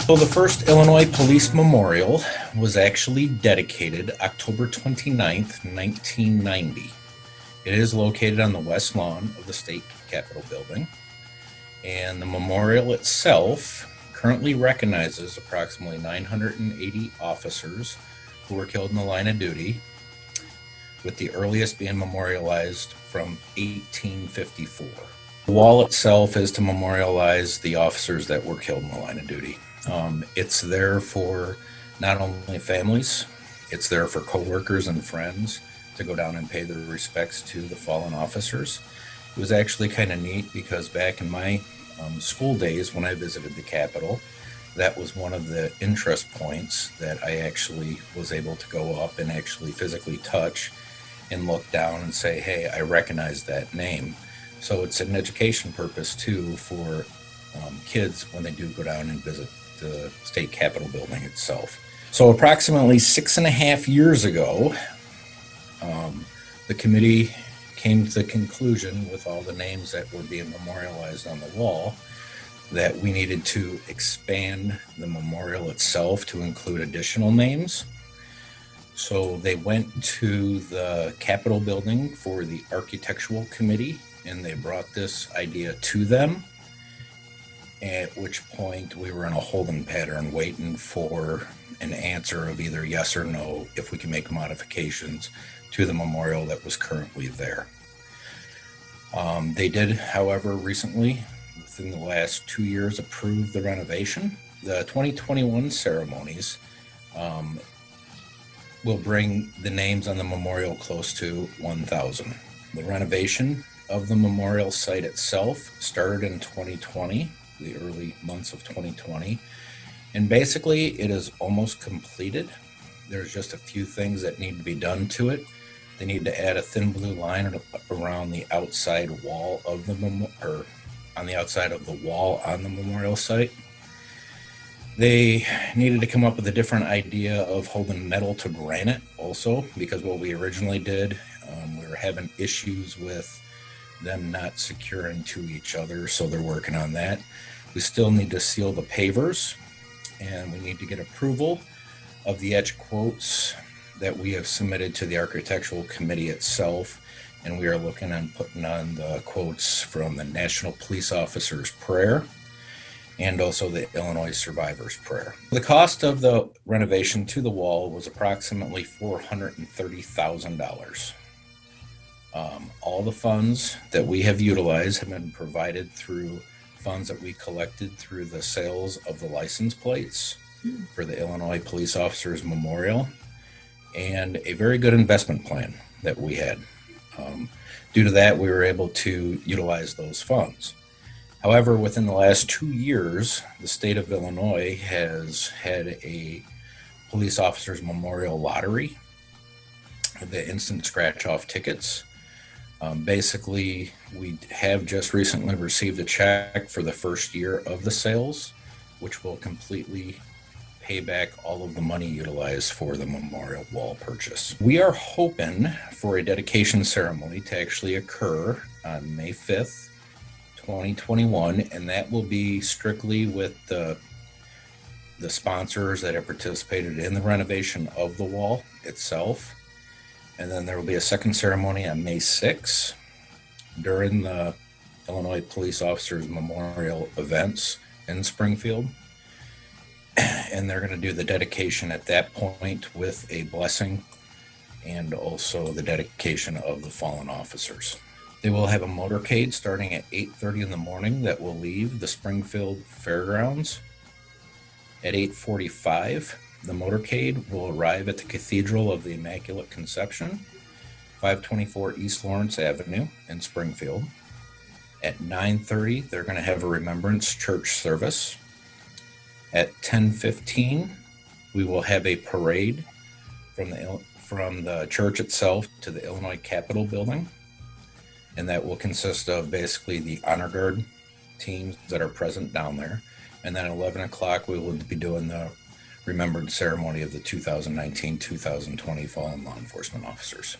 So the first Illinois Police Memorial was actually dedicated October 29th, 1990. It is located on the west lawn of the state capitol building, and the memorial itself currently recognizes approximately 980 officers who were killed in the line of duty, with the earliest being memorialized from 1854. The wall itself is to memorialize the officers that were killed in the line of duty. It's there for not only families, it's there for coworkers and friends to go down and pay their respects to the fallen officers. It was actually kind of neat because back in my school days when I visited the Capitol, that was one of the interest points that I actually was able to go up and actually physically touch and look down and say, hey, I recognize that name. So it's an education purpose too for kids when they do go down and visit the state capitol building itself. So approximately 6.5 years ago, the committee came to the conclusion with all the names that were being memorialized on the wall that we needed to expand the memorial itself to include additional names. So they went to the Capitol building for the architectural committee and they brought this idea to them, at which point we were in a holding pattern waiting for an answer of either yes or no if we can make modifications to the memorial that was currently there. They did, however, recently, within the last 2 years, approve the renovation. The 2021 ceremonies will bring the names on the memorial close to 1,000. The renovation of the memorial site itself started in 2020, the early months of 2020, and basically it is almost completed. There's just a few things that need to be done to it. They need to add a thin blue line around the outside wall of the on the outside of the wall on the memorial site. They needed to come up with a different idea of holding metal to granite also, because what we originally did, we were having issues with them not securing to each other, so they're working on that. We still need to seal the pavers, and we need to get approval of the etch quotes that we have submitted to the architectural committee itself, and we are looking at putting on the quotes from the National Police Officers Prayer and also the Illinois Survivors Prayer. The cost of the renovation to the wall was approximately $430,000. All the funds that we have utilized have been provided through funds that we collected through the sales of the license plates for the Illinois Police Officers Memorial, and a very good investment plan that we had. Due to that, we were able to utilize those funds. However, within the last 2 years, the state of Illinois has had a police officers memorial lottery, the instant scratch-off tickets. Basically, we have just recently received a check for the first year of the sales, which will completely pay back all of the money utilized for the memorial wall purchase. We are hoping for a dedication ceremony to actually occur on May 5th, 2021, and that will be strictly with the sponsors that have participated in the renovation of the wall itself. And then there will be a second ceremony on May 6th during the Illinois Police Officers Memorial events in Springfield. And they're going to do the dedication at that point with a blessing and also the dedication of the fallen officers. They will have a motorcade starting at 8:30 in the morning that will leave the Springfield Fairgrounds. At 8:45, the motorcade will arrive at the Cathedral of the Immaculate Conception, 524 East Lawrence Avenue in Springfield. At 9:30, they're going to have a Remembrance Church service. At 10:15, we will have a parade from the church itself to the Illinois Capitol building, and that will consist of basically the honor guard teams that are present down there. And then at 11 o'clock, we will be doing the remembrance ceremony of the 2019-2020 fallen law enforcement officers.